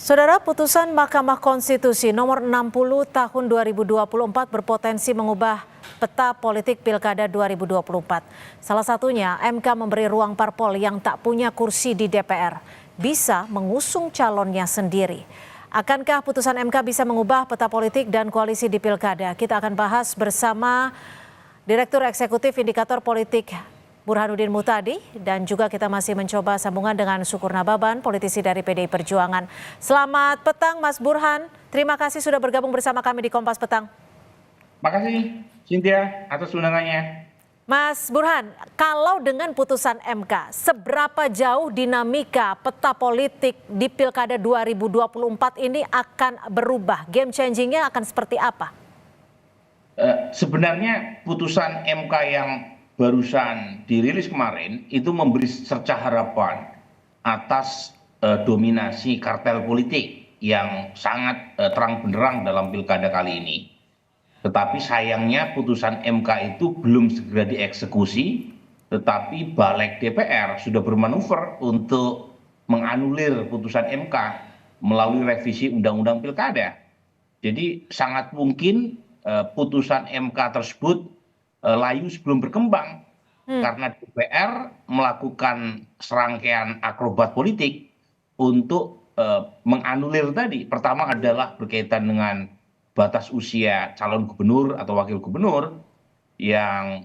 Saudara, putusan Mahkamah Konstitusi nomor 60 tahun 2024 berpotensi mengubah peta politik Pilkada 2024. Salah satunya, MK memberi ruang parpol yang tak punya kursi di DPR bisa mengusung calonnya sendiri. Akankah putusan MK bisa mengubah peta politik dan koalisi di Pilkada? Kita akan bahas bersama Direktur Eksekutif Indikator Politik Burhanuddin Muhtadi, dan juga kita masih mencoba sambungan dengan Sukur Nababan, politisi dari PDI Perjuangan. Selamat petang Mas Burhan, terima kasih sudah bergabung bersama kami di Kompas Petang. Makasih Cynthia atas undangannya. Mas Burhan, kalau dengan putusan MK, seberapa jauh dinamika peta politik di Pilkada 2024 ini akan berubah? Game changingnya akan seperti apa? Sebenarnya putusan MK yang barusan dirilis kemarin itu memberi cerca harapan atas dominasi kartel politik yang sangat terang benderang dalam pilkada kali ini. Tetapi sayangnya putusan MK itu belum segera dieksekusi, tetapi Balik DPR sudah bermanuver untuk menganulir putusan MK melalui revisi Undang-Undang Pilkada. Jadi sangat mungkin putusan MK tersebut layu sebelum berkembang karena DPR melakukan serangkaian akrobat politik untuk menganulir tadi. Pertama adalah berkaitan dengan batas usia calon gubernur atau wakil gubernur yang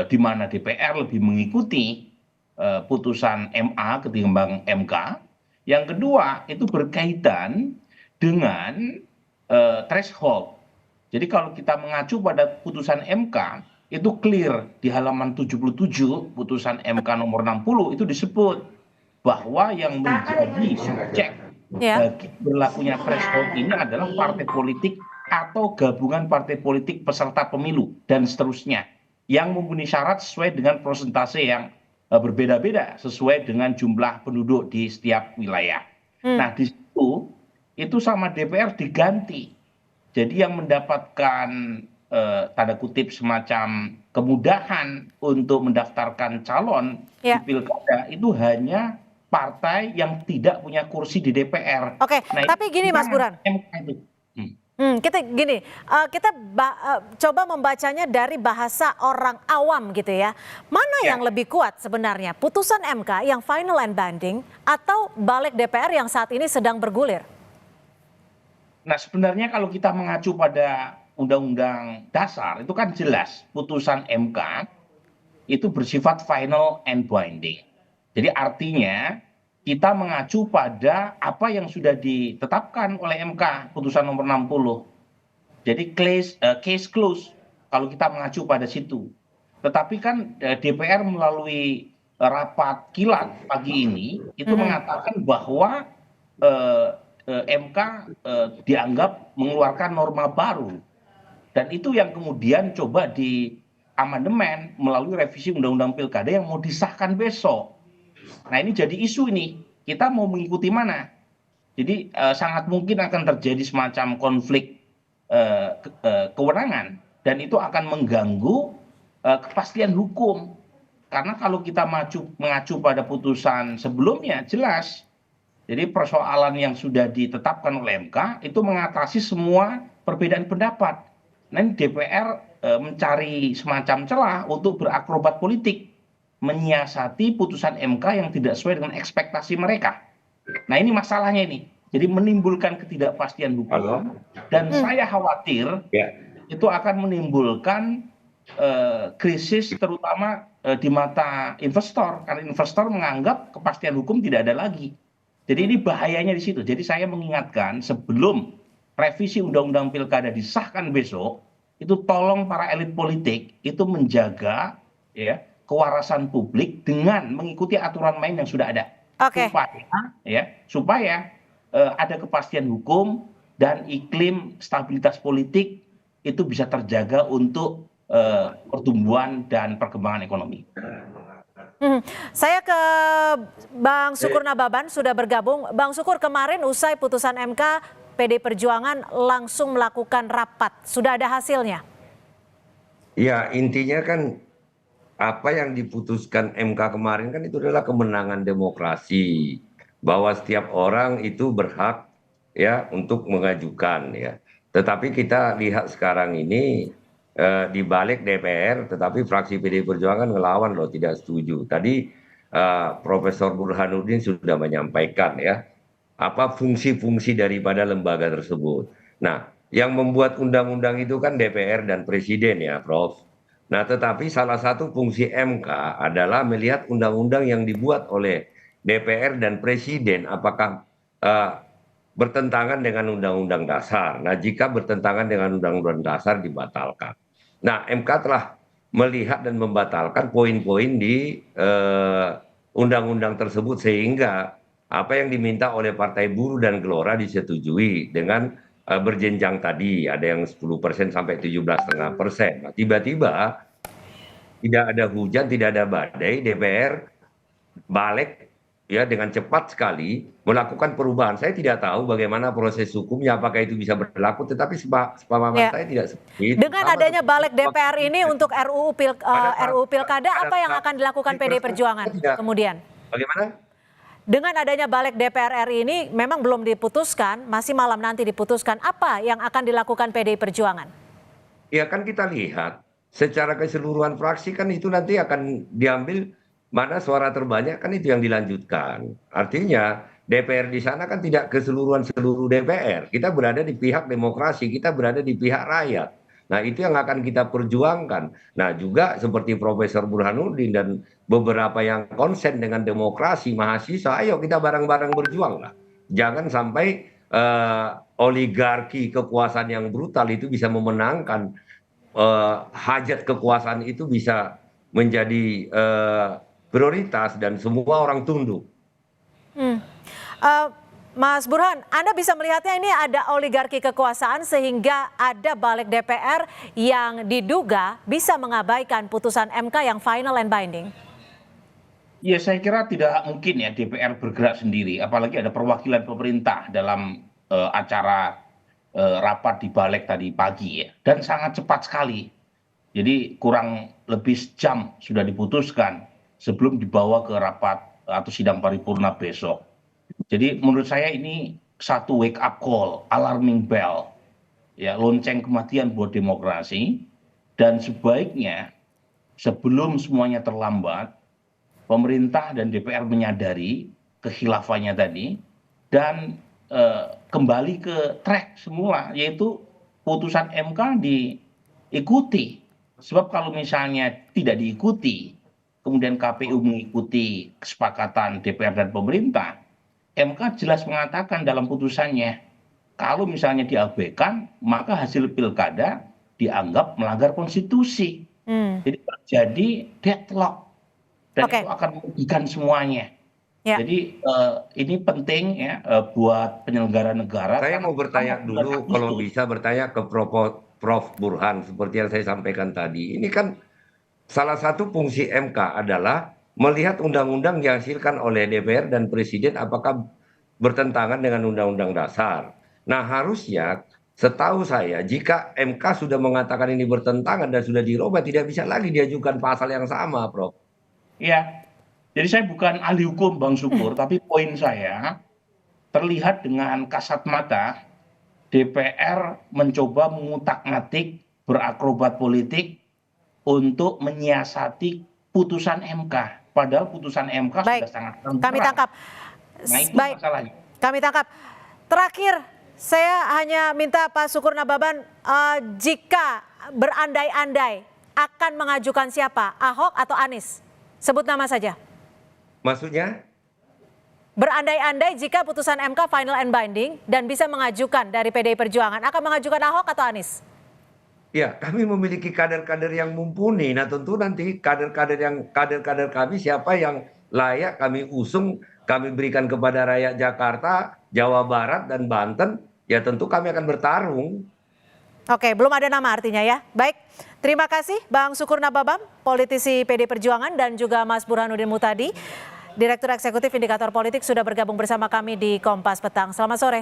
di mana DPR lebih mengikuti putusan MA ketimbang MK. Yang kedua itu berkaitan dengan threshold. Jadi kalau kita mengacu pada putusan MK, itu clear di halaman 77 putusan MK nomor 60 itu disebut bahwa yang menjadi subjek bagi berlakunya threshold ini adalah partai politik atau gabungan partai politik peserta pemilu dan seterusnya yang memenuhi syarat sesuai dengan persentase yang berbeda-beda sesuai dengan jumlah penduduk di setiap wilayah. Nah di situ itu sama DPR diganti. Jadi yang mendapatkan tanda kutip semacam kemudahan untuk mendaftarkan calon di pilkada itu hanya partai yang tidak punya kursi di DPR. Oke, nah, tapi gini Mas Burhan. Kita coba membacanya dari bahasa orang awam gitu ya. Mana yang lebih kuat sebenarnya? Putusan MK yang final and binding atau Balik DPR yang saat ini sedang bergulir? Nah sebenarnya kalau kita mengacu pada Undang-Undang Dasar itu kan jelas putusan MK itu bersifat final and binding. Jadi artinya kita mengacu pada apa yang sudah ditetapkan oleh MK putusan nomor 60. Jadi case close kalau kita mengacu pada situ. Tetapi kan DPR melalui rapat kilat pagi ini itu mengatakan bahwa MK dianggap mengeluarkan norma baru dan itu yang kemudian coba di amandemen melalui revisi Undang-Undang Pilkada yang mau disahkan besok. Nah ini jadi isu ini, kita mau mengikuti mana? Jadi sangat mungkin akan terjadi semacam konflik kewenangan dan itu akan mengganggu kepastian hukum. Karena kalau kita mengacu pada putusan sebelumnya jelas. Jadi persoalan yang sudah ditetapkan oleh MK itu mengatasi semua perbedaan pendapat. Nah DPR mencari semacam celah untuk berakrobat politik, menyiasati putusan MK yang tidak sesuai dengan ekspektasi mereka. Nah ini masalahnya ini. Jadi menimbulkan ketidakpastian hukum dan saya khawatir itu akan menimbulkan krisis terutama di mata investor karena investor menganggap kepastian hukum tidak ada lagi. Jadi ini bahayanya di situ. Jadi saya mengingatkan sebelum revisi Undang-Undang Pilkada disahkan besok, itu tolong para elit politik itu menjaga ya kewarasan publik dengan mengikuti aturan main yang sudah ada. Supaya ada kepastian hukum dan iklim stabilitas politik itu bisa terjaga untuk pertumbuhan dan perkembangan ekonomi. Saya ke Bang Sukur Nababan sudah bergabung. Bang Sukur, kemarin usai putusan MK, PDI Perjuangan langsung melakukan rapat. Sudah ada hasilnya? Ya intinya kan apa yang diputuskan MK kemarin kan itu adalah kemenangan demokrasi. bahwa setiap orang itu berhak ya untuk mengajukan ya. Tetapi kita lihat sekarang ini di balik DPR, tetapi fraksi PD Perjuangan ngelawan loh, tidak setuju. Tadi Profesor Burhanuddin sudah menyampaikan ya apa fungsi-fungsi daripada lembaga tersebut. Nah, yang membuat undang-undang itu kan DPR dan Presiden ya, Prof. Nah, tetapi salah satu fungsi MK adalah melihat undang-undang yang dibuat oleh DPR dan Presiden apakah bertentangan dengan Undang-Undang Dasar. Nah, jika bertentangan dengan Undang-Undang Dasar dibatalkan. Nah, MK telah melihat dan membatalkan poin-poin di undang-undang tersebut sehingga apa yang diminta oleh Partai Buruh dan Gelora disetujui dengan berjenjang tadi, ada yang 10% sampai 17,5%. Nah, tiba-tiba tidak ada hujan, tidak ada badai, DPR balik ya dengan cepat sekali melakukan perubahan. Saya tidak tahu bagaimana proses hukumnya, apakah itu bisa berlaku, tetapi sepemahaman saya tidak seperti itu. Dengan adanya balik DPR ini untuk RUU Pilkada, apa yang akan dilakukan PDI Perjuangan kemudian? Bagaimana? Dengan adanya balik DPR RI ini memang belum diputuskan, masih malam nanti diputuskan. Apa yang akan dilakukan PDI Perjuangan? Ya kan kita lihat secara keseluruhan fraksi kan itu nanti akan diambil mana suara terbanyak kan itu yang dilanjutkan. Artinya DPR di sana kan tidak keseluruhan seluruh DPR. Kita berada di pihak demokrasi, kita berada di pihak rakyat. Nah, itu yang akan kita perjuangkan. Nah, juga seperti Profesor Burhanuddin dan beberapa yang konsen dengan demokrasi mahasiswa, ayo kita bareng-bareng berjuang lah. Jangan sampai oligarki kekuasaan yang brutal itu bisa memenangkan hajat kekuasaan itu bisa menjadi prioritas dan semua orang tunduk. Mas Burhan, Anda bisa melihatnya ini ada oligarki kekuasaan sehingga ada balik DPR yang diduga bisa mengabaikan putusan MK yang final and binding. Ya, saya kira tidak mungkin ya DPR bergerak sendiri, apalagi ada perwakilan pemerintah dalam acara rapat di balik tadi pagi ya, dan sangat cepat sekali. Jadi kurang lebih sejam sudah diputuskan sebelum dibawa ke rapat atau sidang paripurna besok. Jadi menurut saya ini satu wake up call, alarming bell, ya lonceng kematian buat demokrasi. Dan sebaiknya sebelum semuanya terlambat, pemerintah dan DPR menyadari kekhilafahnya tadi dan kembali ke track semula, yaitu putusan MK diikuti. Sebab kalau misalnya tidak diikuti, kemudian KPU mengikuti kesepakatan DPR dan pemerintah, MK jelas mengatakan dalam putusannya, kalau misalnya diabaikan, maka hasil pilkada dianggap melanggar konstitusi. Jadi terjadi deadlock, dan itu akan merugikan semuanya. Ya. Jadi ini penting ya buat penyelenggara negara. Saya mau bertanya dulu, kalau bisa bertanya ke Prof. Burhan, seperti yang saya sampaikan tadi. Ini kan salah satu fungsi MK adalah melihat undang-undang dihasilkan oleh DPR dan Presiden apakah bertentangan dengan Undang-Undang Dasar. Nah, harusnya setahu saya jika MK sudah mengatakan ini bertentangan dan sudah dirubah, tidak bisa lagi diajukan pasal yang sama, Prof. Iya, jadi saya bukan ahli hukum Bang Syukur, tapi poin saya terlihat dengan kasat mata DPR mencoba mengutak-ngatik, berakrobat politik untuk menyiasati putusan MK. Padahal putusan MK sudah sangat terang. Kami tangkap. Nah, itu masalahnya. Kami tangkap. Terakhir, saya hanya minta Pak Syukur Nababan, jika berandai-andai akan mengajukan siapa, Ahok atau Anies? Sebut nama saja. Maksudnya? Berandai-andai jika putusan MK final and binding dan bisa mengajukan dari PDI Perjuangan, akan mengajukan Ahok atau Anies? Ya, kami memiliki kader-kader yang mumpuni. Nah, tentu nanti kader-kader kami siapa yang layak kami usung, kami berikan kepada rakyat Jakarta, Jawa Barat dan Banten, ya tentu kami akan bertarung. Oke, belum ada nama artinya ya. Baik, terima kasih Bang Syukur Nababan, politisi PDI Perjuangan, dan juga Mas Burhanuddin Muhtadi, Direktur Eksekutif Indikator Politik, sudah bergabung bersama kami di Kompas Petang. Selamat sore.